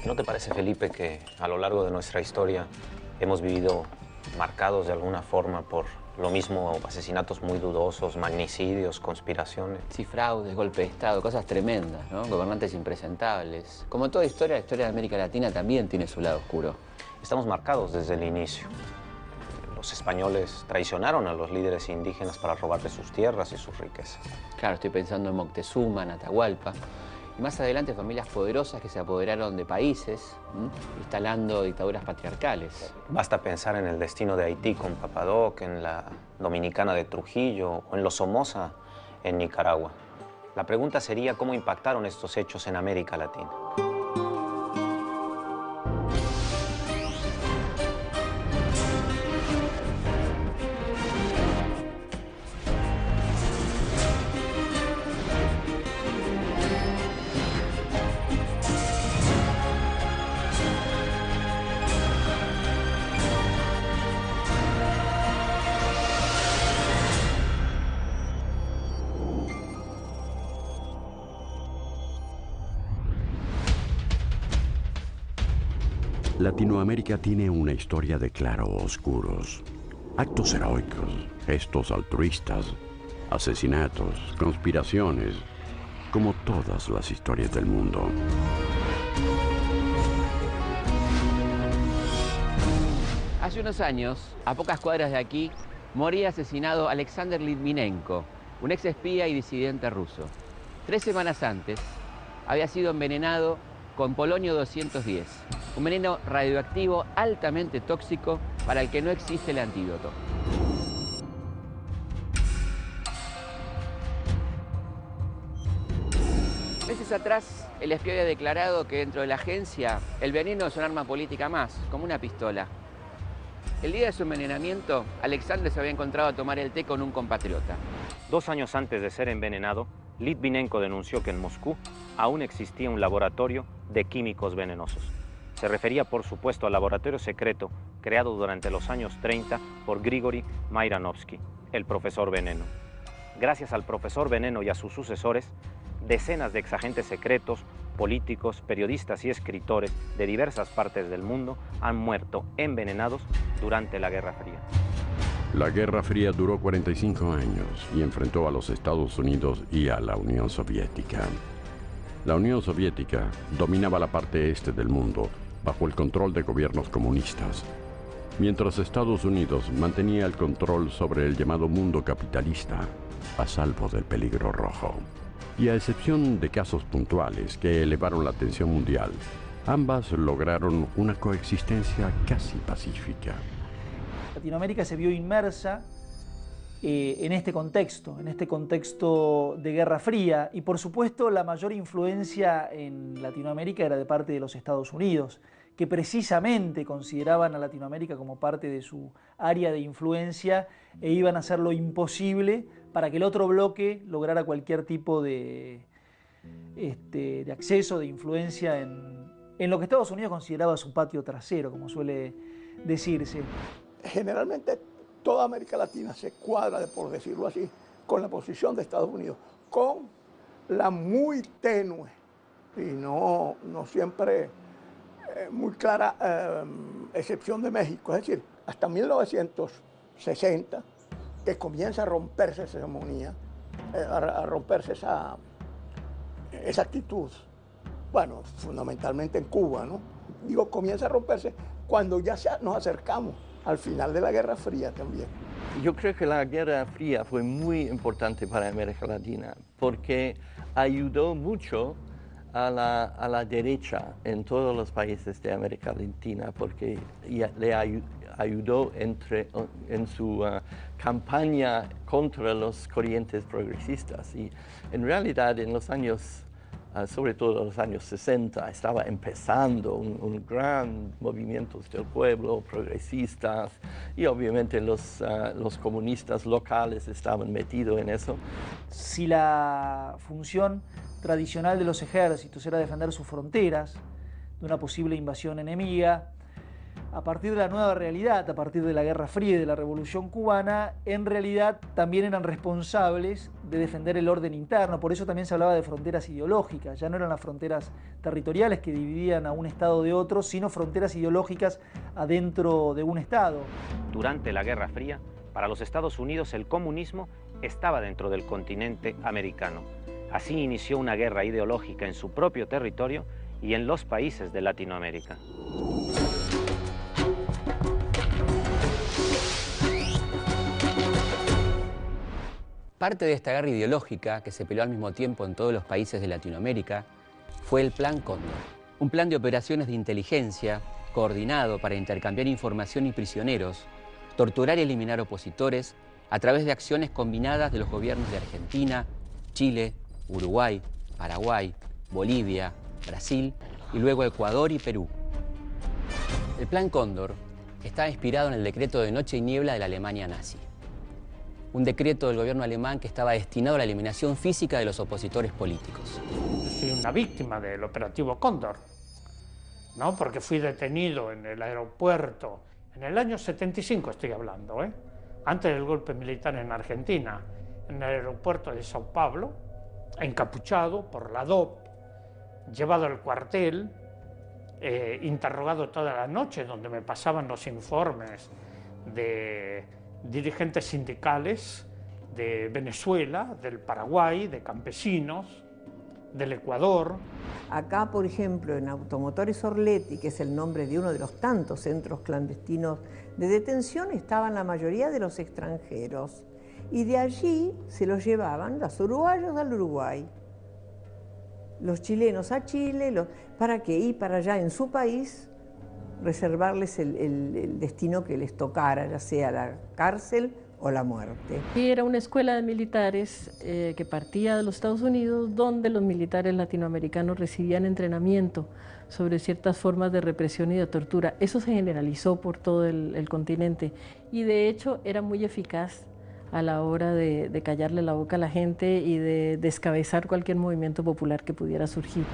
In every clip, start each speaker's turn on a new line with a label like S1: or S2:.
S1: ¿No te parece, Felipe, que a lo largo de nuestra historia hemos vivido marcados de alguna forma por lo mismo, asesinatos muy dudosos, magnicidios, conspiraciones?
S2: Sí, fraudes, golpe de Estado, cosas tremendas, ¿no? Gobernantes impresentables. Como toda historia, la historia de América Latina también tiene su lado oscuro.
S1: Estamos marcados desde el inicio. Los españoles traicionaron a los líderes indígenas para robarles sus tierras y sus riquezas.
S2: Claro, estoy pensando en Moctezuma, en Atahualpa. Y más adelante familias poderosas que se apoderaron de países, instalando dictaduras patriarcales.
S1: Basta pensar en el destino de Haití con Papadoc, en la Dominicana de Trujillo o en los Somoza en Nicaragua. La pregunta sería cómo impactaron estos hechos en América Latina.
S3: Latinoamérica tiene una historia de claroscuros, actos heroicos, gestos altruistas, asesinatos, conspiraciones, como todas las historias del mundo.
S2: Hace unos años, a pocas cuadras de aquí, moría asesinado Alexander Litvinenko, un ex espía y disidente ruso. 3 semanas antes, había sido envenenado con polonio 210, un veneno radioactivo altamente tóxico para el que no existe el antídoto. Meses atrás, el espía había declarado que dentro de la agencia el veneno es un arma política más, como una pistola. El día de su envenenamiento, Alexander se había encontrado a tomar el té con un compatriota.
S1: 2 años antes de ser envenenado, Litvinenko denunció que en Moscú aún existía un laboratorio de químicos venenosos. Se refería, por supuesto, al laboratorio secreto creado durante los años 30 por Grigori Mairanovsky, el profesor Veneno. Gracias al profesor Veneno y a sus sucesores, decenas de exagentes secretos, políticos, periodistas y escritores de diversas partes del mundo han muerto envenenados durante la Guerra Fría.
S3: La Guerra Fría duró 45 años y enfrentó a los Estados Unidos y a la Unión Soviética. La Unión Soviética dominaba la parte este del mundo bajo el control de gobiernos comunistas, mientras Estados Unidos mantenía el control sobre el llamado mundo capitalista, a salvo del peligro rojo. Y a excepción de casos puntuales que elevaron la atención mundial, ambas lograron una coexistencia casi pacífica.
S4: Latinoamérica se vio inmersa en este contexto de Guerra Fría, y por supuesto la mayor influencia en Latinoamérica era de parte de los Estados Unidos, que precisamente consideraban a Latinoamérica como parte de su área de influencia e iban a hacer lo imposible para que el otro bloque lograra cualquier tipo de acceso, de influencia en lo que Estados Unidos consideraba su patio trasero, como suele decirse.
S5: Generalmente toda América Latina se cuadra, por decirlo así, con la posición de Estados Unidos, con la muy tenue y no siempre muy clara excepción de México. Es decir, hasta 1960, que comienza a romperse esa hegemonía, a romperse esa actitud. Bueno, fundamentalmente en Cuba, ¿no? Digo, comienza a romperse cuando ya nos acercamos al final de la Guerra Fría también.
S6: Yo creo que la Guerra Fría fue muy importante para América Latina porque ayudó mucho a la derecha en todos los países de América Latina, porque le ayudó en su campaña contra los corrientes progresistas. Y en realidad en los años, sobre todo los años 60, estaba empezando un gran movimiento del pueblo, progresistas, y obviamente los comunistas locales estaban metidos en eso.
S4: Si la función tradicional de los ejércitos era defender sus fronteras de una posible invasión enemiga, a partir de la nueva realidad, a partir de la Guerra Fría y de la Revolución Cubana, en realidad también eran responsables de defender el orden interno. Por eso también se hablaba de fronteras ideológicas. Ya no eran las fronteras territoriales que dividían a un Estado de otro, sino fronteras ideológicas adentro de un Estado.
S1: Durante la Guerra Fría, para los Estados Unidos el comunismo estaba dentro del continente americano. Así inició una guerra ideológica en su propio territorio y en los países de Latinoamérica.
S2: Parte de esta guerra ideológica, que se peleó al mismo tiempo en todos los países de Latinoamérica, fue el Plan Cóndor, un plan de operaciones de inteligencia coordinado para intercambiar información y prisioneros, torturar y eliminar opositores a través de acciones combinadas de los gobiernos de Argentina, Chile, Uruguay, Paraguay, Bolivia, Brasil y luego Ecuador y Perú. El Plan Cóndor está inspirado en el decreto de Noche y Niebla de la Alemania nazi. Un decreto del gobierno alemán que estaba destinado a la eliminación física de los opositores políticos.
S7: Soy una víctima del operativo Cóndor, ¿no? Porque fui detenido en el aeropuerto, en el año 75 estoy hablando, antes del golpe militar en Argentina, en el aeropuerto de Sao Paulo, encapuchado por la DOP, llevado al cuartel, interrogado toda la noche, donde me pasaban los informes de dirigentes sindicales de Venezuela, del Paraguay, de campesinos, del Ecuador.
S8: Acá, por ejemplo, en Automotores Orletti, que es el nombre de uno de los tantos centros clandestinos de detención, estaban la mayoría de los extranjeros. Y de allí se los llevaban los uruguayos al Uruguay, los chilenos a Chile, para que ir para allá en su país, reservarles el destino que les tocara, ya sea la cárcel o la muerte.
S9: Y era una escuela de militares que partía de los Estados Unidos, donde los militares latinoamericanos recibían entrenamiento sobre ciertas formas de represión y de tortura. Eso se generalizó por todo el continente y de hecho era muy eficaz a la hora de callarle la boca a la gente y de descabezar cualquier movimiento popular que pudiera surgir.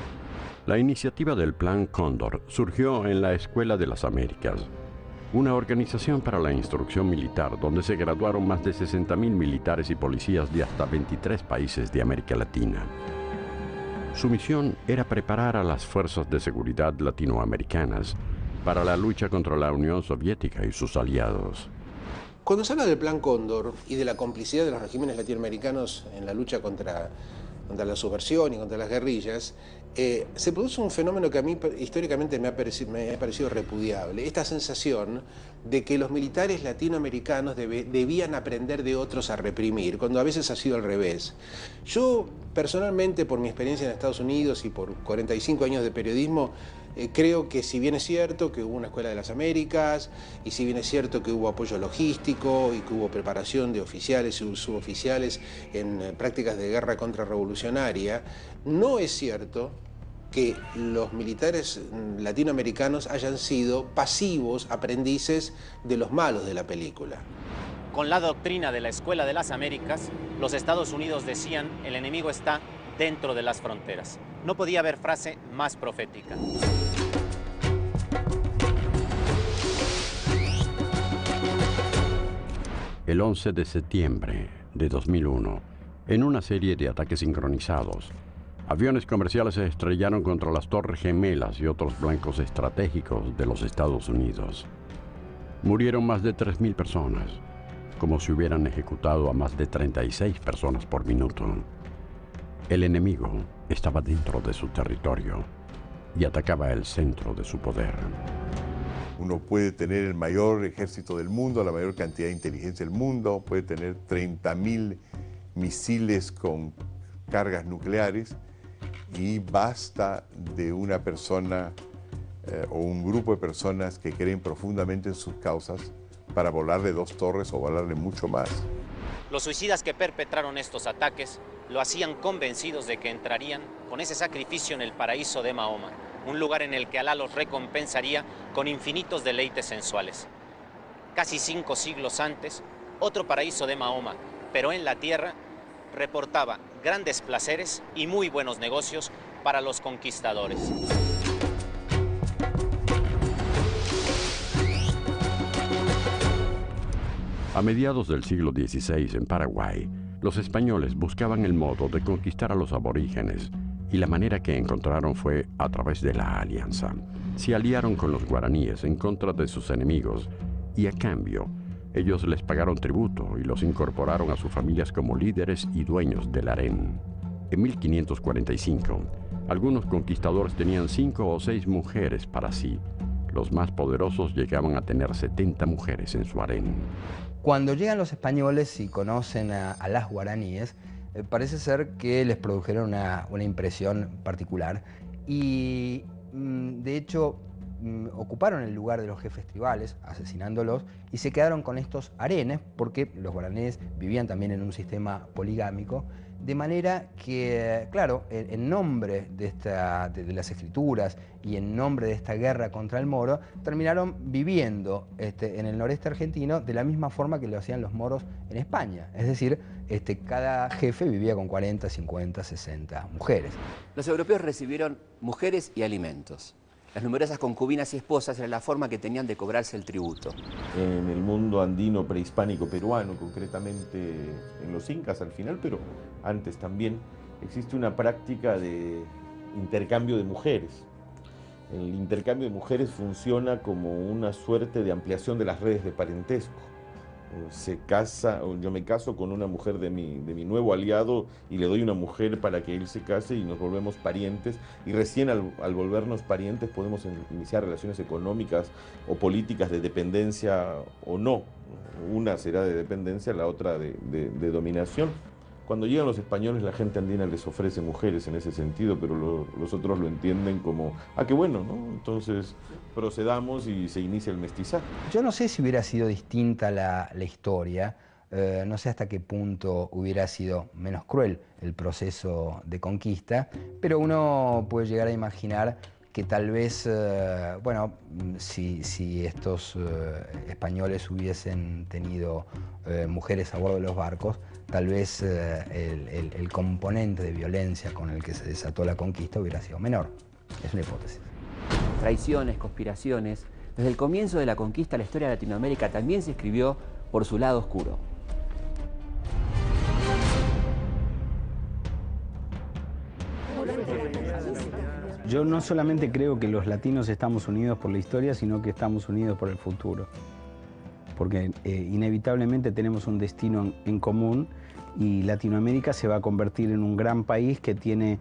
S3: La iniciativa del Plan Cóndor surgió en la Escuela de las Américas, una organización para la instrucción militar donde se graduaron más de 60.000 militares y policías de hasta 23 países de América Latina. Su misión era preparar a las fuerzas de seguridad latinoamericanas para la lucha contra la Unión Soviética y sus aliados.
S10: Cuando se habla del Plan Cóndor y de la complicidad de los regímenes latinoamericanos en la lucha contra la subversión y contra las guerrillas, se produce un fenómeno que a mí históricamente me ha parecido repudiable. Esta sensación de que los militares latinoamericanos debían aprender de otros a reprimir, cuando a veces ha sido al revés. Yo personalmente, por mi experiencia en Estados Unidos y por 45 años de periodismo, creo que si bien es cierto que hubo una Escuela de las Américas, y si bien es cierto que hubo apoyo logístico y que hubo preparación de oficiales y suboficiales en prácticas de guerra contrarrevolucionaria, no es cierto que los militares latinoamericanos hayan sido pasivos aprendices de los malos de la película.
S1: Con la doctrina de la Escuela de las Américas, los Estados Unidos decían: el enemigo está dentro de las fronteras. No podía haber frase más profética.
S3: El 11 de septiembre de 2001, en una serie de ataques sincronizados, aviones comerciales se estrellaron contra las Torres Gemelas y otros blancos estratégicos de los Estados Unidos. Murieron más de 3.000 personas, como si hubieran ejecutado a más de 36 personas por minuto. El enemigo estaba dentro de su territorio y atacaba el centro de su poder.
S11: Uno puede tener el mayor ejército del mundo, la mayor cantidad de inteligencia del mundo, puede tener 30.000 misiles con cargas nucleares y basta de una persona o un grupo de personas que creen profundamente en sus causas para volarle 2 torres o volarle mucho más.
S1: Los suicidas que perpetraron estos ataques lo hacían convencidos de que entrarían con ese sacrificio en el paraíso de Mahoma, un lugar en el que Alá los recompensaría con infinitos deleites sensuales. Casi 5 siglos antes, otro paraíso de Mahoma, pero en la tierra, reportaba grandes placeres y muy buenos negocios para los conquistadores.
S3: A mediados del siglo XVI, en Paraguay, los españoles buscaban el modo de conquistar a los aborígenes, y la manera que encontraron fue a través de la alianza. Se aliaron con los guaraníes en contra de sus enemigos, y a cambio, ellos les pagaron tributo y los incorporaron a sus familias como líderes y dueños del harén. En 1545, algunos conquistadores tenían 5 o 6 mujeres para sí. Los más poderosos llegaban a tener 70 mujeres en su harén.
S12: Cuando llegan los españoles y conocen a las guaraníes, parece ser que les produjeron una impresión particular y de hecho ocuparon el lugar de los jefes tribales, asesinándolos, y se quedaron con estos harenes porque los guaraníes vivían también en un sistema poligámico, de manera que, claro, en nombre de las escrituras y en nombre de esta guerra contra el moro, terminaron viviendo en el noreste argentino de la misma forma que lo hacían los moros en España. Es decir, cada jefe vivía con 40, 50, 60 mujeres.
S2: Los europeos recibieron mujeres y alimentos. Las numerosas concubinas y esposas era la forma que tenían de cobrarse el tributo.
S13: En el mundo andino prehispánico peruano, concretamente en los incas al final, pero antes también, existe una práctica de intercambio de mujeres. El intercambio de mujeres funciona como una suerte de ampliación de las redes de parentesco. Yo me caso con una mujer de mi nuevo aliado y le doy una mujer para que él se case y nos volvemos parientes, y recién al volvernos parientes podemos iniciar relaciones económicas o políticas de dependencia o no. Una será de dependencia, la otra de dominación. Cuando llegan los españoles, la gente andina les ofrece mujeres en ese sentido, pero los otros lo entienden como, qué bueno, ¿no? Entonces procedamos y se inicia el mestizaje.
S12: Yo no sé si hubiera sido distinta la historia, no sé hasta qué punto hubiera sido menos cruel el proceso de conquista, pero uno puede llegar a imaginar que tal vez, si estos españoles hubiesen tenido mujeres a bordo de los barcos, tal vez el componente de violencia con el que se desató la conquista hubiera sido menor. Es una hipótesis.
S2: Traiciones, conspiraciones. Desde el comienzo de la conquista, la historia de Latinoamérica también se escribió por su lado oscuro.
S14: Yo no solamente creo que los latinos estamos unidos por la historia, sino que estamos unidos por el futuro. Porque inevitablemente tenemos un destino en común y Latinoamérica se va a convertir en un gran país que tiene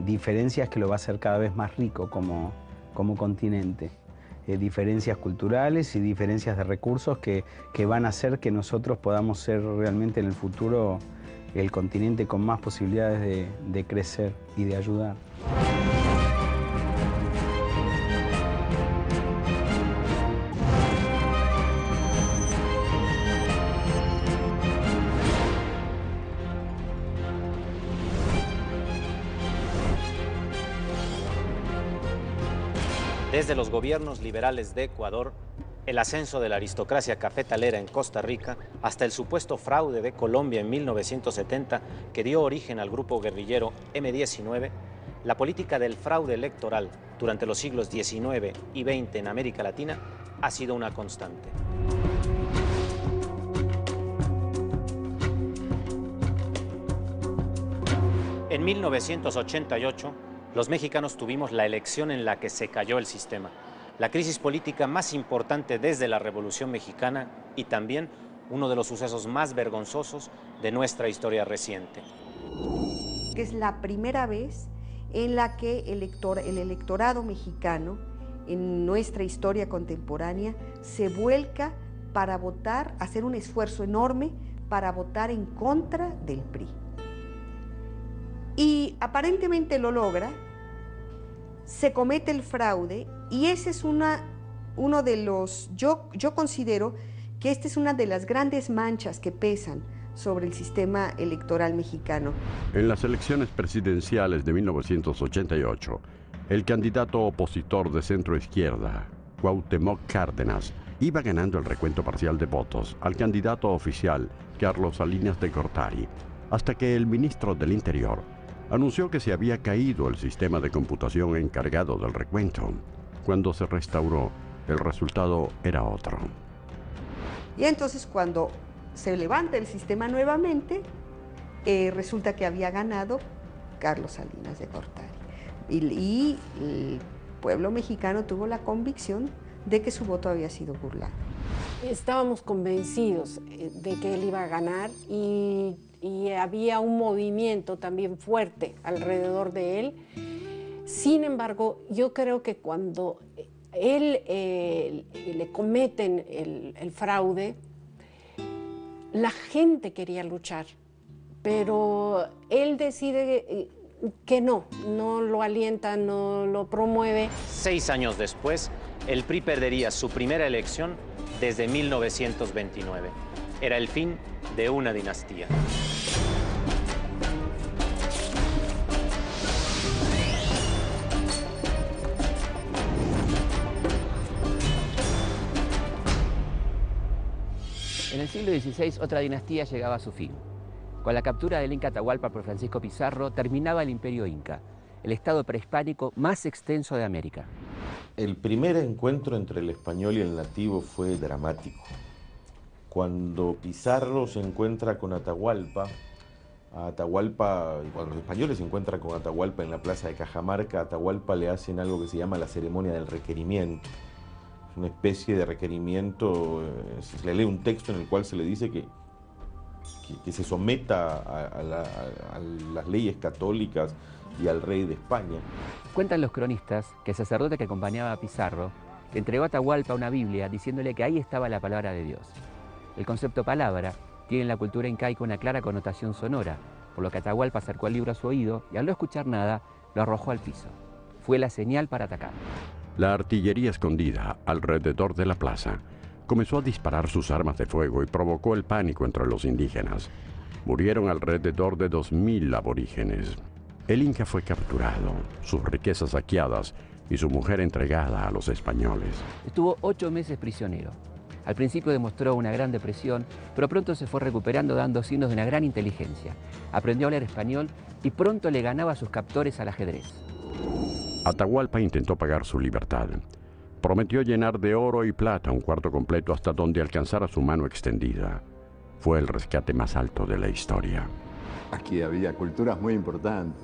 S14: diferencias que lo va a hacer cada vez más rico como continente. Diferencias culturales y diferencias de recursos que van a hacer que nosotros podamos ser realmente en el futuro el continente con más posibilidades de crecer y de ayudar.
S1: Desde los gobiernos liberales de Ecuador, el ascenso de la aristocracia cafetalera en Costa Rica, hasta el supuesto fraude de Colombia en 1970 que dio origen al grupo guerrillero M-19, la política del fraude electoral durante los siglos XIX y XX en América Latina ha sido una constante. En 1988, los mexicanos tuvimos la elección en la que se cayó el sistema, la crisis política más importante desde la Revolución Mexicana y también uno de los sucesos más vergonzosos de nuestra historia reciente.
S15: Es la primera vez en la que el electorado mexicano, en nuestra historia contemporánea, se vuelca para votar, hacer un esfuerzo enorme para votar en contra del PRI. Y aparentemente lo logra, se comete el fraude y ese es uno de los, yo considero que esta es una de las grandes manchas que pesan sobre el sistema electoral mexicano.
S3: En las elecciones presidenciales de 1988, el candidato opositor de centro-izquierda, Cuauhtémoc Cárdenas, iba ganando el recuento parcial de votos al candidato oficial, Carlos Salinas de Gortari, hasta que el ministro del Interior anunció que se había caído el sistema de computación encargado del recuento. Cuando se restauró, el resultado era otro.
S15: Y entonces cuando se levanta el sistema nuevamente, resulta que había ganado Carlos Salinas de Gortari. Y el pueblo mexicano tuvo la convicción de que su voto había sido burlado.
S16: Estábamos convencidos de que él iba a ganar y había un movimiento también fuerte alrededor de él. Sin embargo, yo creo que cuando él le cometen el fraude, la gente quería luchar, pero él decide que no lo alienta, no lo promueve.
S1: 6 años después, el PRI perdería su primera elección desde 1929. Era el fin de una dinastía.
S2: En el siglo XVI, otra dinastía llegaba a su fin. Con la captura del Inca Atahualpa por Francisco Pizarro, terminaba el Imperio Inca, el estado prehispánico más extenso de América.
S13: El primer encuentro entre el español y el nativo fue dramático. Cuando Pizarro se encuentra con Atahualpa, cuando los españoles se encuentran con Atahualpa en la plaza de Cajamarca, a Atahualpa le hacen algo que se llama la ceremonia del requerimiento. Es una especie de requerimiento, se le lee un texto en el cual se le dice que se someta a las leyes católicas y al rey de España.
S2: Cuentan los cronistas que el sacerdote que acompañaba a Pizarro le entregó a Atahualpa una Biblia diciéndole que ahí estaba la palabra de Dios. El concepto palabra tiene en la cultura incaica una clara connotación sonora, por lo que Atahualpa acercó el libro a su oído y al no escuchar nada, lo arrojó al piso. Fue la señal para atacar.
S3: La artillería escondida alrededor de la plaza comenzó a disparar sus armas de fuego y provocó el pánico entre los indígenas. Murieron alrededor de 2000 aborígenes. El Inca fue capturado, sus riquezas saqueadas y su mujer entregada a los españoles.
S2: Estuvo 8 meses prisionero. Al principio demostró una gran depresión, pero pronto se fue recuperando dando signos de una gran inteligencia. Aprendió a hablar español y pronto le ganaba a sus captores al ajedrez.
S3: Atahualpa intentó pagar su libertad. Prometió llenar de oro y plata un cuarto completo hasta donde alcanzara su mano extendida. Fue el rescate más alto de la historia.
S17: Aquí había culturas muy importantes,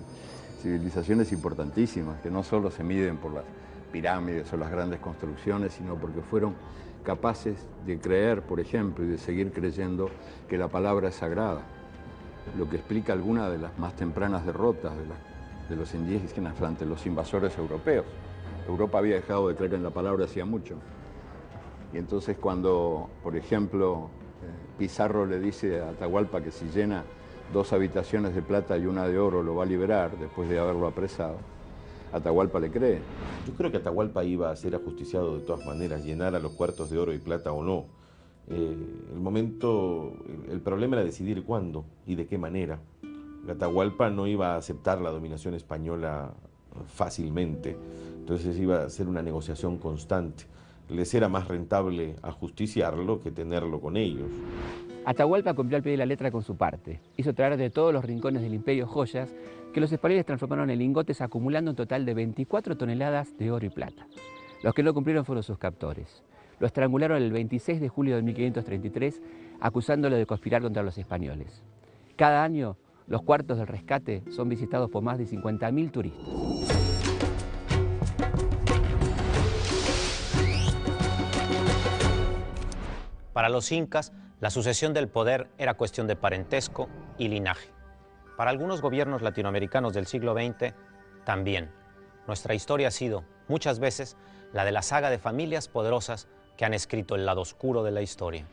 S17: civilizaciones importantísimas, que no solo se miden por las pirámides o las grandes construcciones, sino porque fueron capaces de creer, por ejemplo, y de seguir creyendo que la palabra es sagrada, lo que explica algunas de las más tempranas derrotas de los indígenas ante los invasores europeos. Europa había dejado de creer en la palabra hacía mucho. Y entonces cuando, por ejemplo, Pizarro le dice a Atahualpa que si llena 2 habitaciones de plata y una de oro lo va a liberar después de haberlo apresado, Atahualpa le cree.
S13: Yo creo que Atahualpa iba a ser ajusticiado de todas maneras, llenara los cuartos de oro y plata o no. El problema era decidir cuándo y de qué manera. Atahualpa no iba a aceptar la dominación española fácilmente, entonces iba a ser una negociación constante. Les era más rentable ajusticiarlo que tenerlo con ellos.
S2: Atahualpa cumplió al pie de la letra con su parte. Hizo traer de todos los rincones del imperio joyas que los españoles transformaron en lingotes, acumulando un total de 24 toneladas de oro y plata. Los que no cumplieron fueron sus captores. Lo estrangularon el 26 de julio de 1533, acusándolo de conspirar contra los españoles. Cada año, los cuartos del rescate son visitados por más de 50.000 turistas.
S1: Para los incas, la sucesión del poder era cuestión de parentesco y linaje. Para algunos gobiernos latinoamericanos del siglo XX, también. Nuestra historia ha sido, muchas veces, la de la saga de familias poderosas que han escrito el lado oscuro de la historia.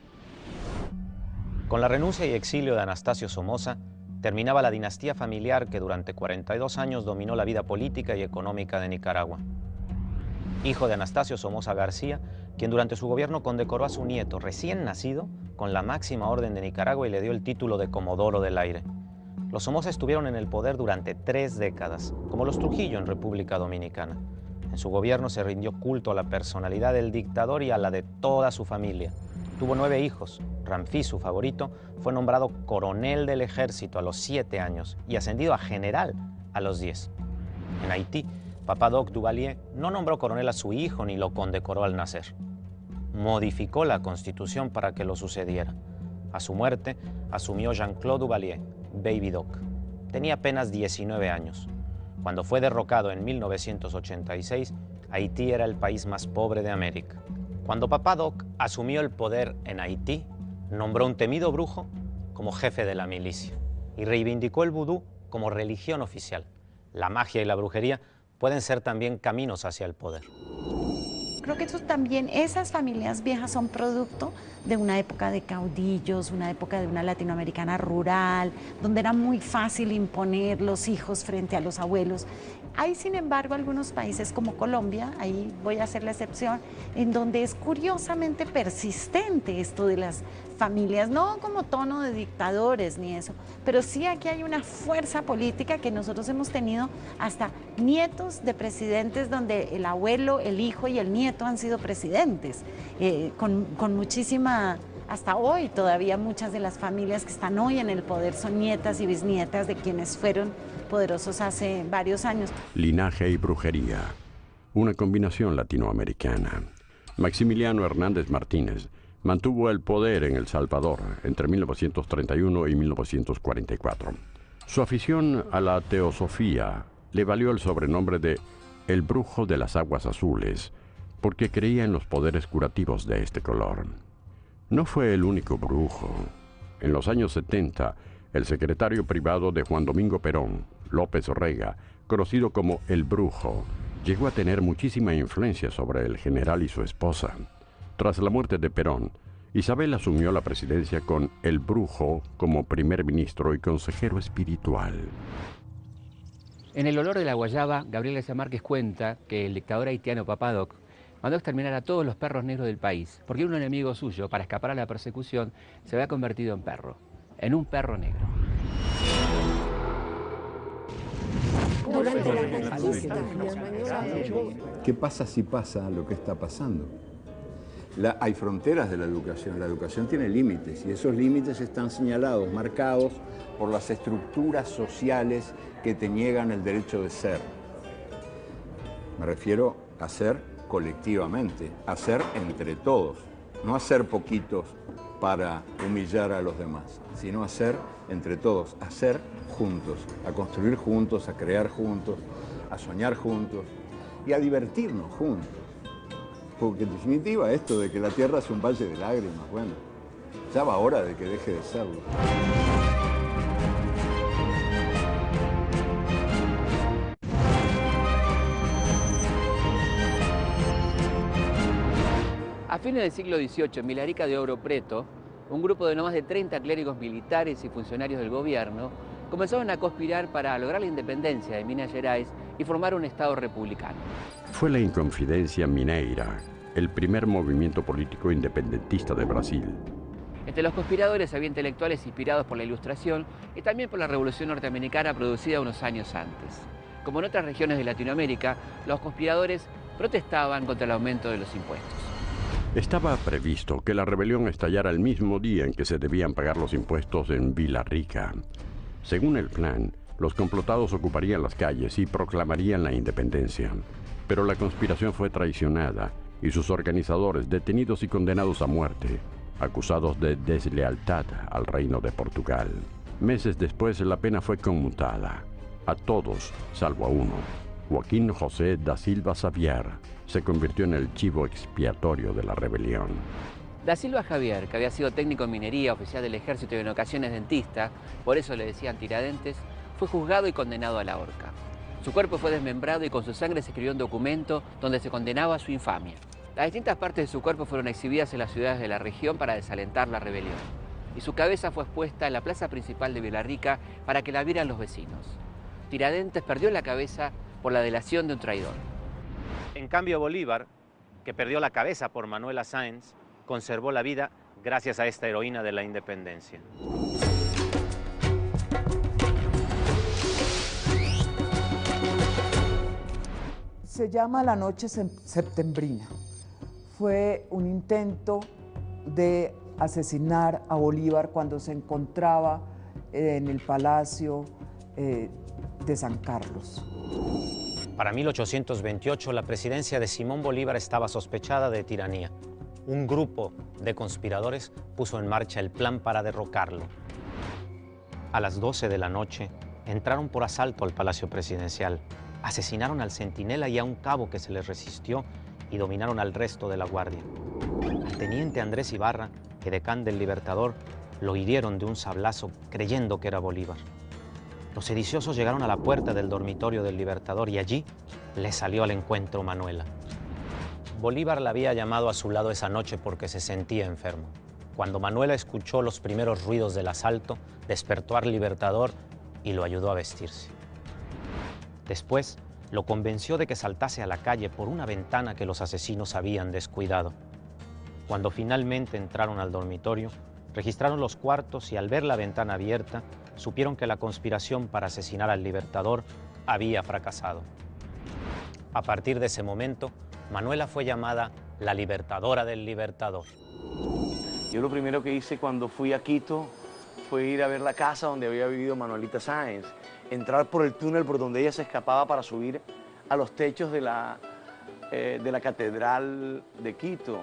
S1: Con la renuncia y exilio de Anastasio Somoza, terminaba la dinastía familiar que durante 42 años dominó la vida política y económica de Nicaragua. Hijo de Anastasio Somoza García, quien durante su gobierno condecoró a su nieto recién nacido con la máxima orden de Nicaragua y le dio el título de Comodoro del Aire. Los Somoza estuvieron en el poder durante 3 décadas, como los Trujillo en República Dominicana. En su gobierno se rindió culto a la personalidad del dictador y a la de toda su familia. Tuvo 9 hijos. Ramfis, su favorito, fue nombrado coronel del ejército a los 7 años y ascendido a general a los 10. En Haití, Papa Doc Duvalier no nombró coronel a su hijo ni lo condecoró al nacer. modificó la Constitución para que lo sucediera. A su muerte, asumió Jean-Claude Duvalier, Baby Doc. Tenía apenas 19 años. Cuando fue derrocado en 1986, Haití era el país más pobre de América. Cuando Papá Doc asumió el poder en Haití, nombró un temido brujo como jefe de la milicia y reivindicó el vudú como religión oficial. La magia y la brujería pueden ser también caminos hacia el poder.
S18: Creo que eso también, esas familias viejas son producto de una época de caudillos, una época de una latinoamericana rural, donde era muy fácil imponer los hijos frente a los abuelos. Hay, sin embargo, algunos países como Colombia, ahí voy a hacer la excepción, en donde es curiosamente persistente esto de las familias, no como tono de dictadores ni eso, pero sí aquí hay una fuerza política que nosotros hemos tenido hasta nietos de presidentes donde el abuelo, el hijo y el nieto han sido presidentes, con muchísima... Hasta hoy todavía muchas de las familias que están hoy en el poder son nietas y bisnietas de quienes fueron poderosos hace varios años.
S3: Linaje y brujería, una combinación latinoamericana. Maximiliano Hernández Martínez mantuvo el poder en El Salvador entre 1931 y 1944. Su afición a la teosofía le valió el sobrenombre de El Brujo de las Aguas Azules, porque creía en los poderes curativos de este color. No fue el único brujo. En los años 70, el secretario privado de Juan Domingo Perón, López Rega, conocido como El Brujo, llegó a tener muchísima influencia sobre el general y su esposa. Tras la muerte de Perón, Isabel asumió la presidencia con El Brujo como primer ministro y consejero espiritual.
S2: En El olor de la guayaba, Gabriel García Márquez cuenta que el dictador haitiano Papá Doc mandó exterminar a todos los perros negros del país, porque un enemigo suyo, para escapar a la persecución, se había convertido en un perro negro.
S17: ¿Qué pasa si pasa lo que está pasando? Hay fronteras de la educación tiene límites y esos límites están señalados, marcados por las estructuras sociales que te niegan el derecho de ser. Me refiero a ser colectivamente, a ser entre todos, no a ser poquitos para humillar a los demás, sino a ser entre todos, a ser juntos, a construir juntos, a crear juntos, a soñar juntos y a divertirnos juntos. Porque en definitiva esto de que la tierra es un valle de lágrimas, bueno, ya va hora de que deje de serlo.
S2: A fines del siglo XVIII, en Vilarica de Ouro Preto, un grupo de no más de 30 clérigos militares y funcionarios del gobierno comenzaron a conspirar para lograr la independencia de Minas Gerais y formar un Estado republicano.
S3: Fue la Inconfidencia Mineira, el primer movimiento político independentista de Brasil.
S2: Entre los conspiradores había intelectuales inspirados por la Ilustración y también por la Revolución Norteamericana producida unos años antes. Como en otras regiones de Latinoamérica, los conspiradores protestaban contra el aumento de los impuestos.
S3: Estaba previsto que la rebelión estallara el mismo día en que se debían pagar los impuestos en Villarrica. Según el plan, los complotados ocuparían las calles y proclamarían la independencia. Pero la conspiración fue traicionada y sus organizadores detenidos y condenados a muerte, acusados de deslealtad al reino de Portugal. Meses después, la pena fue conmutada. A todos, salvo a uno, Joaquín José da Silva Xavier, se convirtió en el chivo expiatorio de la rebelión.
S2: Da Silva Xavier, que había sido técnico en minería, oficial del ejército y en ocasiones dentista, por eso le decían Tiradentes, fue juzgado y condenado a la horca. Su cuerpo fue desmembrado y con su sangre se escribió un documento donde se condenaba a su infamia. Las distintas partes de su cuerpo fueron exhibidas en las ciudades de la región para desalentar la rebelión. Y su cabeza fue expuesta en la plaza principal de Villarrica para que la vieran los vecinos. Tiradentes perdió la cabeza por la delación de un traidor.
S1: En cambio, Bolívar, que perdió la cabeza por Manuela Sáenz, conservó la vida gracias a esta heroína de la independencia.
S19: Se llama La Noche Septembrina. Fue un intento de asesinar a Bolívar cuando se encontraba en el Palacio de San Carlos.
S1: Para 1828, la presidencia de Simón Bolívar estaba sospechada de tiranía. un grupo de conspiradores puso en marcha el plan para derrocarlo. A las 12 de la noche, entraron por asalto al Palacio Presidencial, asesinaron al centinela y a un cabo que se les resistió y dominaron al resto de la guardia. Al teniente Andrés Ibarra, edecán del Libertador, lo hirieron de un sablazo creyendo que era Bolívar. Los sediciosos llegaron a la puerta del dormitorio del Libertador y allí le salió al encuentro Manuela. Bolívar la había llamado a su lado esa noche porque se sentía enfermo. Cuando Manuela escuchó los primeros ruidos del asalto, despertó al Libertador y lo ayudó a vestirse. Después, lo convenció de que saltase a la calle por una ventana que los asesinos habían descuidado. Cuando finalmente entraron al dormitorio, registraron los cuartos y al ver la ventana abierta, supieron que la conspiración para asesinar al Libertador había fracasado. A partir de ese momento, Manuela fue llamada la Libertadora del Libertador.
S20: Yo lo primero que hice cuando fui a Quito fue ir a ver la casa donde había vivido Manuelita Sáenz, entrar por el túnel por donde ella se escapaba para subir a los techos de la Catedral de Quito,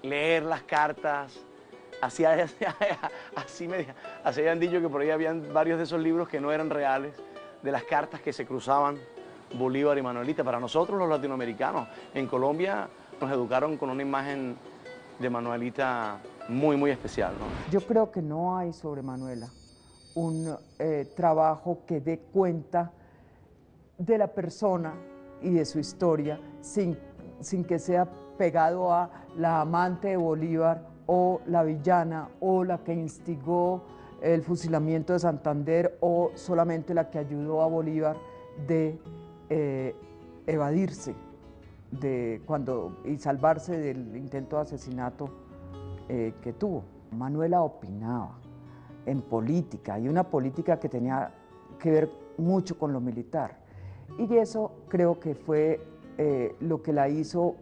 S20: leer las cartas. Así habían dicho que por ahí habían varios de esos libros que no eran reales, de las cartas que se cruzaban Bolívar y Manuelita. Para nosotros los latinoamericanos, en Colombia nos educaron con una imagen de Manuelita muy, muy especial, ¿no?
S19: Yo creo que no hay sobre Manuela un trabajo que dé cuenta de la persona y de su historia sin que sea pegado a la amante de Bolívar o la villana o la que instigó el fusilamiento de Santander o solamente la que ayudó a Bolívar de evadirse y salvarse del intento de asesinato que tuvo. Manuela opinaba en política, y una política que tenía que ver mucho con lo militar. Y eso creo que fue lo que la hizo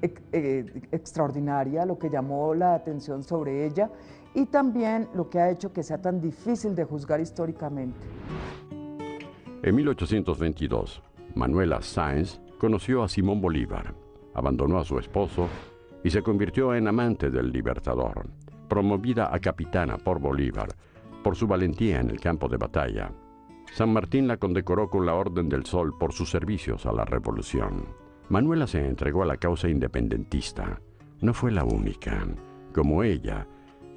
S19: extraordinaria, lo que llamó la atención sobre ella y también lo que ha hecho que sea tan difícil de juzgar históricamente.
S3: En 1822, Manuela Sáenz conoció a Simón Bolívar, abandonó a su esposo y se convirtió en amante del Libertador, promovida a capitana por Bolívar por su valentía en el campo de batalla. San Martín la condecoró con la Orden del Sol por sus servicios a la Revolución. Manuela se entregó a la causa independentista. No fue la única. Como ella,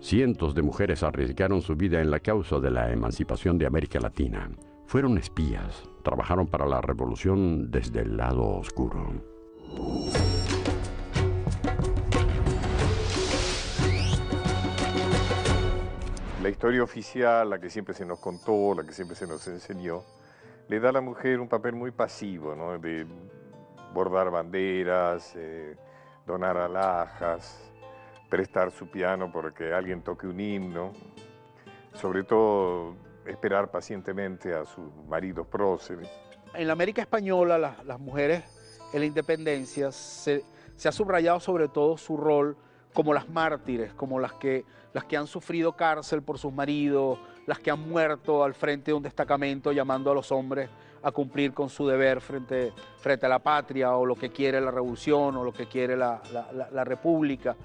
S3: cientos de mujeres arriesgaron su vida en la causa de la emancipación de América Latina. Fueron espías, trabajaron para la revolución desde el lado oscuro.
S11: La historia oficial, la que siempre se nos contó, la que siempre se nos enseñó, le da a la mujer un papel muy pasivo, ¿no? De bordar banderas, donar alhajas, prestar su piano porque alguien toque un himno, sobre todo esperar pacientemente a sus maridos próceres.
S21: En la América española, las mujeres en la independencia se ha subrayado sobre todo su rol como las mártires, como las que han sufrido cárcel por sus maridos, las que han muerto al frente de un destacamento llamando a los hombres a cumplir con su deber frente a la patria o lo que quiere la revolución o lo que quiere la república.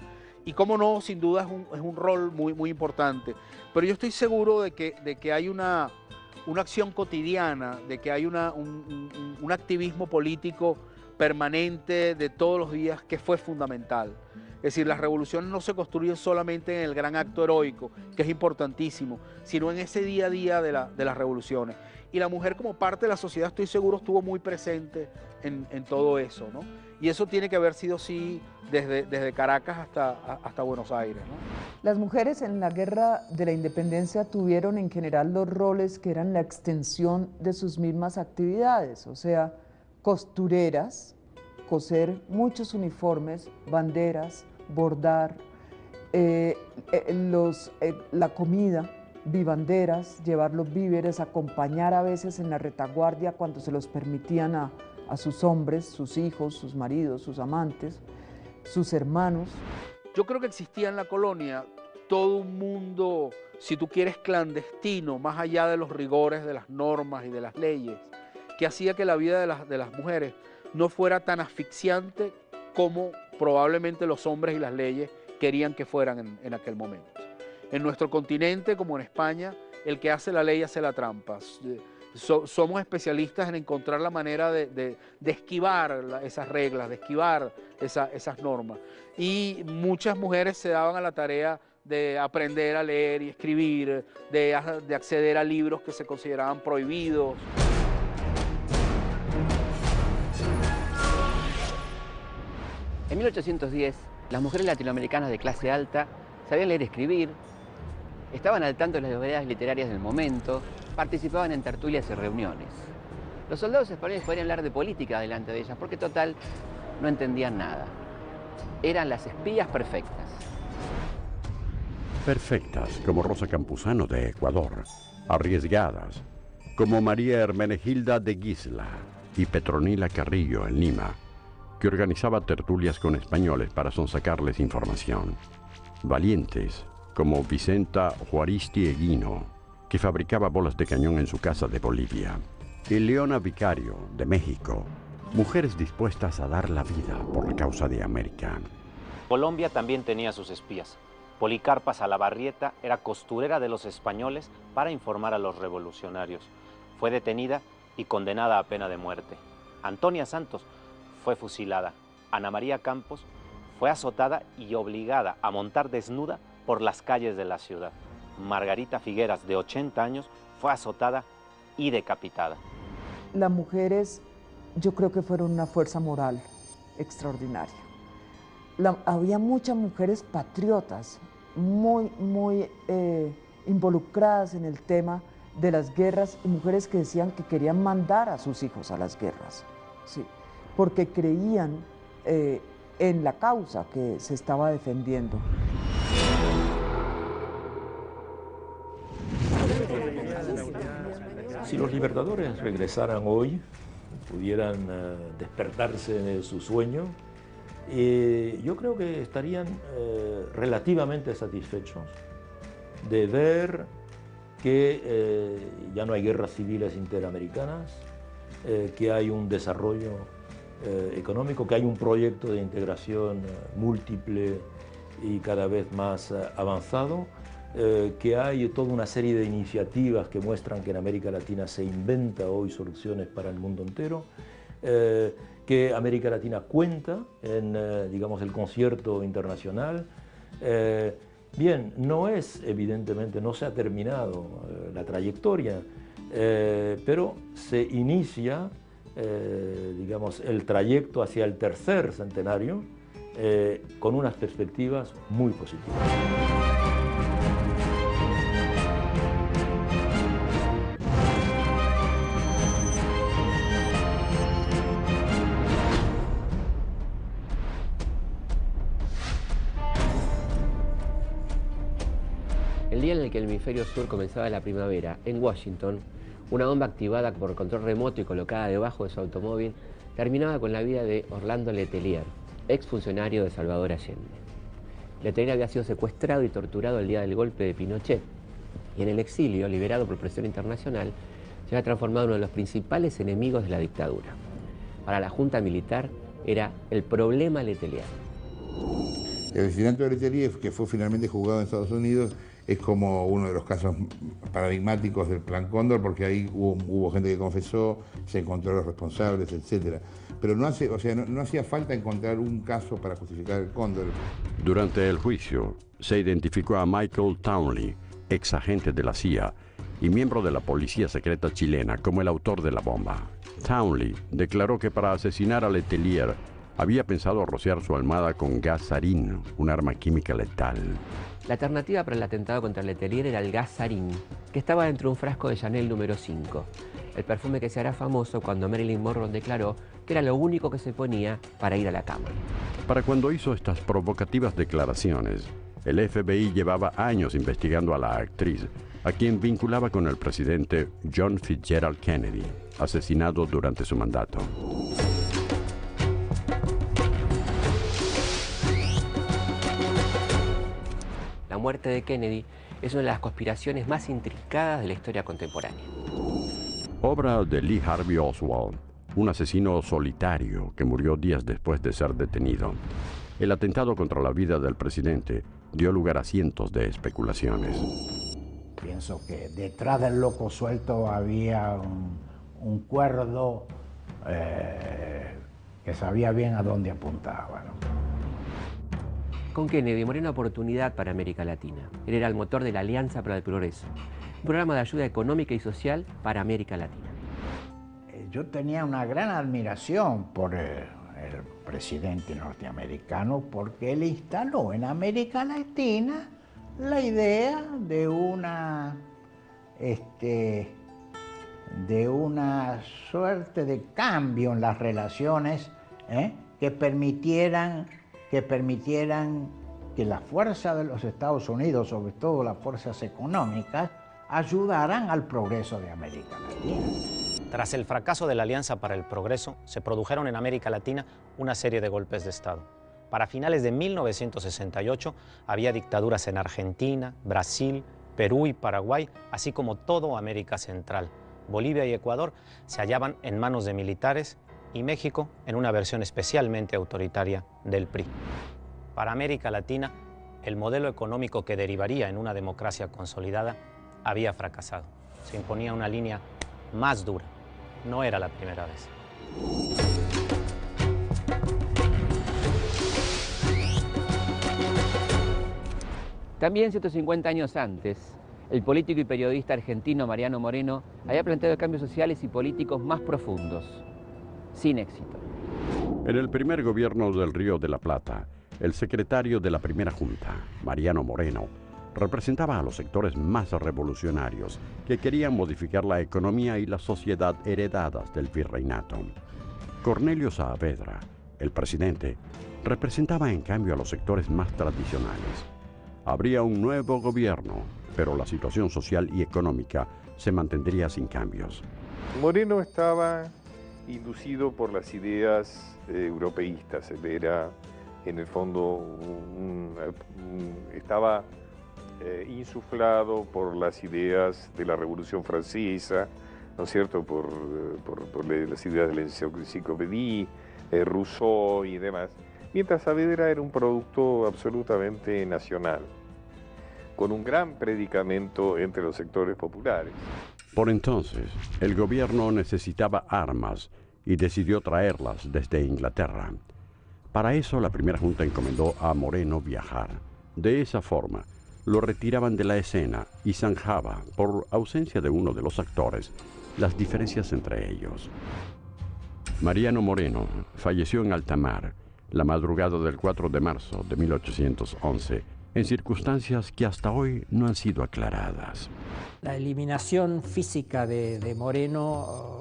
S21: Y cómo no, sin duda es un rol muy, muy importante. Pero yo estoy seguro de que hay una acción cotidiana, de que hay un activismo político permanente de todos los días que fue fundamental. Es decir, las revoluciones no se construyen solamente en el gran acto heroico, que es importantísimo, sino en ese día a día de las revoluciones. Y la mujer como parte de la sociedad, estoy seguro, estuvo muy presente en todo eso, ¿no? Y eso tiene que haber sido así desde Caracas hasta Buenos Aires, ¿no?
S19: Las mujeres en la Guerra de la Independencia tuvieron en general los roles que eran la extensión de sus mismas actividades, o sea, costureras, coser muchos uniformes, banderas, bordar, la comida, vivanderas, llevar los víveres, acompañar a veces en la retaguardia cuando se los permitían a sus hombres, sus hijos, sus maridos, sus amantes, sus hermanos.
S21: Yo creo que existía en la colonia todo un mundo, si tú quieres, clandestino, más allá de los rigores de las normas y de las leyes, que hacía que la vida de las mujeres no fuera tan asfixiante como probablemente los hombres y las leyes querían que fueran en aquel momento. En nuestro continente, como en España, el que hace la ley hace la trampa. Somos especialistas en encontrar la manera de esquivar esas reglas, de esquivar esas normas. Y muchas mujeres se daban a la tarea de aprender a leer y escribir, de acceder a libros que se consideraban prohibidos.
S2: En 1810, las mujeres latinoamericanas de clase alta sabían leer y escribir, estaban al tanto de las novedades literarias del momento, participaban en tertulias y reuniones. Los soldados españoles podían hablar de política delante de ellas, porque total, no entendían nada. Eran las espías perfectas.
S3: Perfectas, como Rosa Campuzano de Ecuador. Arriesgadas, como María Hermenegilda de Gisla y Petronila Carrillo en Lima, que organizaba tertulias con españoles para sonsacarles información. Valientes, como Vicenta Juaristi Eguino, que fabricaba bolas de cañón en su casa de Bolivia. Y Leona Vicario, de México, mujeres dispuestas a dar la vida por la causa de América.
S1: Colombia también tenía sus espías. Policarpa Salabarrieta era costurera de los españoles para informar a los revolucionarios. Fue detenida y condenada a pena de muerte. Antonia Santos fue fusilada. Ana María Campos fue azotada y obligada a montar desnuda por las calles de la ciudad. Margarita Figueras, de 80 años, fue azotada y decapitada.
S19: Las mujeres, yo creo que fueron una fuerza moral extraordinaria. Había muchas mujeres patriotas, muy involucradas en el tema de las guerras, y mujeres que decían que querían mandar a sus hijos a las guerras, sí, porque creían en la causa que se estaba defendiendo.
S5: Si los libertadores regresaran hoy, pudieran despertarse de su sueño, yo creo que estarían relativamente satisfechos de ver que ya no hay guerras civiles interamericanas, que hay un desarrollo económico, que hay un proyecto de integración múltiple y cada vez más avanzado, que hay toda una serie de iniciativas que muestran que en América Latina se inventa hoy soluciones para el mundo entero, que América Latina cuenta en, digamos, el concierto internacional. Bien, no es, evidentemente, no se ha terminado la trayectoria, pero se inicia, digamos, el trayecto hacia el tercer centenario con unas perspectivas muy positivas.
S2: El día en el que el hemisferio sur comenzaba la primavera, en Washington, una bomba activada por control remoto y colocada debajo de su automóvil terminaba con la vida de Orlando Letelier, exfuncionario de Salvador Allende. Letelier había sido secuestrado y torturado el día del golpe de Pinochet, y en el exilio, liberado por presión internacional, se había transformado en uno de los principales enemigos de la dictadura. Para la junta militar era el problema Letelier.
S22: El asesinato de Letelier, que fue finalmente juzgado en Estados Unidos, es como uno de los casos paradigmáticos del Plan Cóndor, porque ahí hubo gente que confesó, se encontró a los responsables, etc. Pero no hacía falta encontrar un caso para justificar el Cóndor.
S3: Durante el juicio, se identificó a Michael Townley, ex agente de la CIA y miembro de la policía secreta chilena, como el autor de la bomba. Townley declaró que para asesinar a Letelier había pensado rociar su almohada con gas sarín, un arma química letal.
S2: La alternativa para el atentado contra Letelier era el gas sarín, que estaba dentro de un frasco de Chanel número 5, el perfume que se hará famoso cuando Marilyn Monroe declaró que era lo único que se ponía para ir a la cama.
S3: Para cuando hizo estas provocativas declaraciones, el FBI llevaba años investigando a la actriz, a quien vinculaba con el presidente John Fitzgerald Kennedy, asesinado durante su mandato.
S2: La muerte de Kennedy es una de las conspiraciones más intrincadas de la historia contemporánea.
S3: Obra de Lee Harvey Oswald, un asesino solitario que murió días después de ser detenido. El atentado contra la vida del presidente dio lugar a cientos de especulaciones.
S4: Pienso que detrás del loco suelto había un cuerdo que sabía bien a dónde apuntaba, ¿no?
S2: Con Kennedy murió una oportunidad para América Latina. Él era el motor de la Alianza para el Progreso, un programa de ayuda económica y social para América Latina.
S4: Yo tenía una gran admiración por el presidente norteamericano porque él instaló en América Latina la idea de una suerte de cambio en las relaciones que permitieran que la fuerza de los Estados Unidos, sobre todo las fuerzas económicas, ayudaran al progreso de América Latina.
S1: Tras el fracaso de la Alianza para el Progreso, se produjeron en América Latina una serie de golpes de Estado. Para finales de 1968 había dictaduras en Argentina, Brasil, Perú y Paraguay, así como toda América Central. Bolivia y Ecuador se hallaban en manos de militares y México en una versión especialmente autoritaria del PRI. Para América Latina, el modelo económico que derivaría en una democracia consolidada había fracasado. Se imponía una línea más dura. No era la primera vez.
S2: También 150 años antes, el político y periodista argentino Mariano Moreno había planteado cambios sociales y políticos más profundos, sin éxito.
S3: En el primer gobierno del Río de la Plata, el secretario de la primera junta, Mariano Moreno, representaba a los sectores más revolucionarios que querían modificar la economía y la sociedad heredadas del virreinato. Cornelio Saavedra, el presidente, representaba en cambio a los sectores más tradicionales. Habría un nuevo gobierno, pero la situación social y económica se mantendría sin cambios.
S6: Moreno estaba inducido por las ideas europeístas. Él era, en el fondo, estaba insuflado por las ideas de la Revolución Francesa, ¿no es cierto?, por las ideas de la enciclopedia, Rousseau y demás, mientras Saavedra era un producto absolutamente nacional, con un gran predicamento entre los sectores populares.
S3: Por entonces, el gobierno necesitaba armas y decidió traerlas desde Inglaterra. Para eso, la primera junta encomendó a Moreno viajar. De esa forma, lo retiraban de la escena y zanjaba, por ausencia de uno de los actores, las diferencias entre ellos. Mariano Moreno falleció en alta mar la madrugada del 4 de marzo de 1811, en circunstancias que hasta hoy no han sido aclaradas.
S23: La eliminación física de Moreno,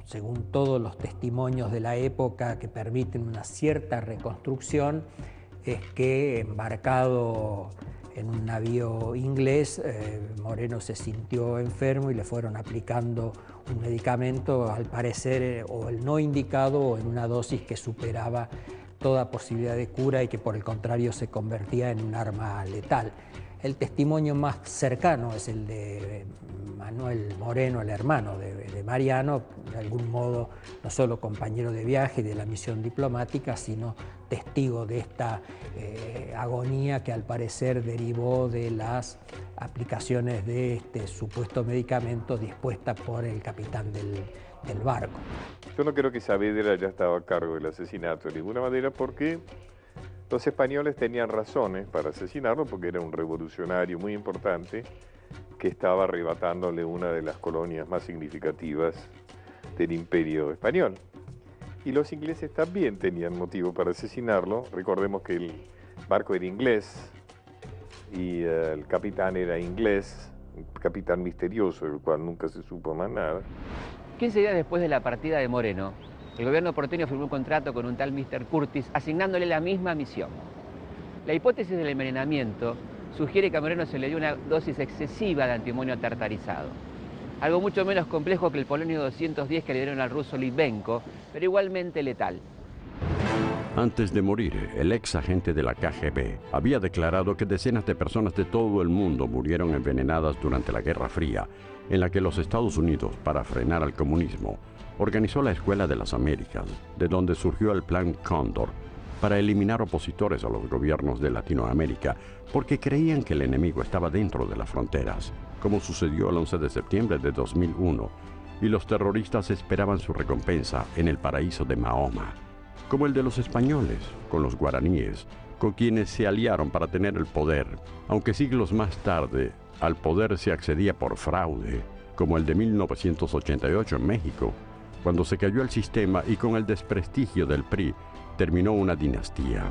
S23: según todos los testimonios de la época que permiten una cierta reconstrucción, es que embarcado en un navío inglés, Moreno se sintió enfermo y le fueron aplicando un medicamento, al parecer, o el no indicado, o en una dosis que superaba toda posibilidad de cura y que por el contrario se convertía en un arma letal. El testimonio más cercano es el de Manuel Moreno, el hermano de Mariano, de algún modo no solo compañero de viaje y de la misión diplomática, sino testigo de esta agonía que al parecer derivó de las aplicaciones de este supuesto medicamento dispuesta por el capitán del barco.
S6: Yo no creo que Saavedra ya estaba a cargo del asesinato de ninguna manera, porque los españoles tenían razones para asesinarlo, porque era un revolucionario muy importante que estaba arrebatándole una de las colonias más significativas del Imperio Español. Y los ingleses también tenían motivo para asesinarlo. Recordemos que el barco era inglés y el capitán era inglés, un capitán misterioso, del cual nunca se supo más nada.
S2: 15 días después de la partida de Moreno, el gobierno porteño firmó un contrato con un tal Mr. Curtis, asignándole la misma misión. La hipótesis del envenenamiento sugiere que a Moreno se le dio una dosis excesiva de antimonio tartarizado. Algo mucho menos complejo que el polonio 210 que le dieron al ruso Litvenko, pero igualmente letal.
S3: Antes de morir, el ex agente de la KGB había declarado que decenas de personas de todo el mundo murieron envenenadas durante la Guerra Fría, en la que los Estados Unidos, para frenar al comunismo, organizó la Escuela de las Américas, de donde surgió el Plan Cóndor, para eliminar opositores a los gobiernos de Latinoamérica, porque creían que el enemigo estaba dentro de las fronteras, como sucedió el 11 de septiembre de 2001, y los terroristas esperaban su recompensa en el paraíso de Mahoma, como el de los españoles, con los guaraníes, con quienes se aliaron para tener el poder, aunque siglos más tarde al poder se accedía por fraude, como el de 1988 en México, cuando se cayó el sistema y con el desprestigio del PRI terminó una dinastía.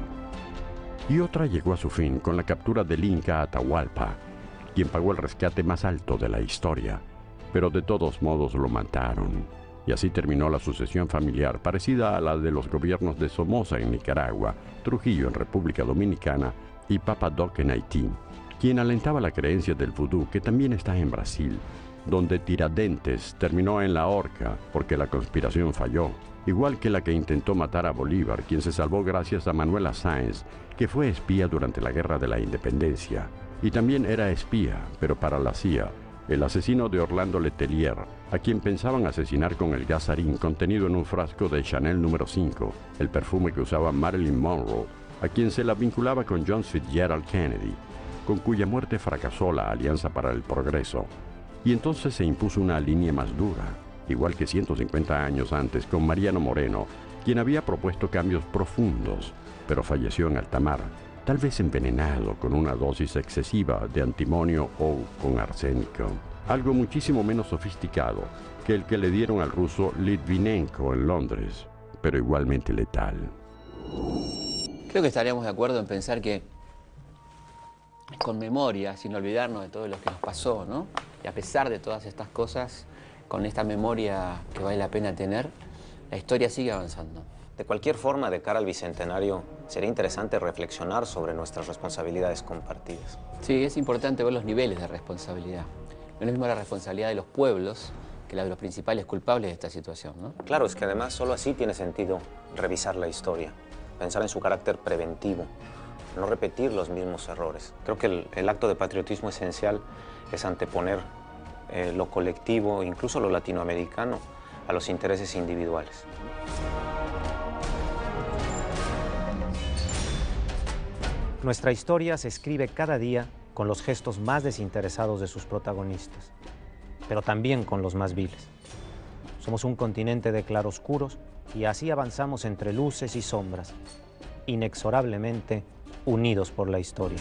S3: Y otra llegó a su fin con la captura del Inca Atahualpa, quien pagó el rescate más alto de la historia, pero de todos modos lo mataron. Y así terminó la sucesión familiar parecida a la de los gobiernos de Somoza en Nicaragua, Trujillo en República Dominicana y Papa Doc en Haití, quien alentaba la creencia del vudú que también está en Brasil, donde Tiradentes terminó en la horca porque la conspiración falló, igual que la que intentó matar a Bolívar, quien se salvó gracias a Manuela Sáenz, que fue espía durante la Guerra de la Independencia. Y también era espía, pero para la CIA, el asesino de Orlando Letelier, a quien pensaban asesinar con el gas sarín contenido en un frasco de Chanel número 5, el perfume que usaba Marilyn Monroe, a quien se la vinculaba con John Fitzgerald Kennedy, con cuya muerte fracasó la Alianza para el Progreso. Y entonces se impuso una línea más dura, igual que 150 años antes con Mariano Moreno, quien había propuesto cambios profundos, pero falleció en alta mar, tal vez envenenado con una dosis excesiva de antimonio o con arsénico. Algo muchísimo menos sofisticado que el que le dieron al ruso Litvinenko en Londres, pero igualmente letal.
S2: Creo que estaríamos de acuerdo en pensar que con memoria, sin olvidarnos de todo lo que nos pasó, ¿no? Y a pesar de todas estas cosas, con esta memoria que vale la pena tener, la historia sigue avanzando.
S1: De cualquier forma, de cara al Bicentenario, sería interesante reflexionar sobre nuestras responsabilidades compartidas.
S2: Sí, es importante ver los niveles de responsabilidad. No es lo mismo la responsabilidad de los pueblos que la de los principales culpables de esta situación, ¿no?
S1: Claro, es que además solo así tiene sentido revisar la historia, pensar en su carácter preventivo, no repetir los mismos errores. Creo que el acto de patriotismo esencial es anteponer lo colectivo, incluso lo latinoamericano, a los intereses individuales. Nuestra historia se escribe cada día con los gestos más desinteresados de sus protagonistas, pero también con los más viles. Somos un continente de claroscuros y así avanzamos entre luces y sombras, inexorablemente unidos por la historia.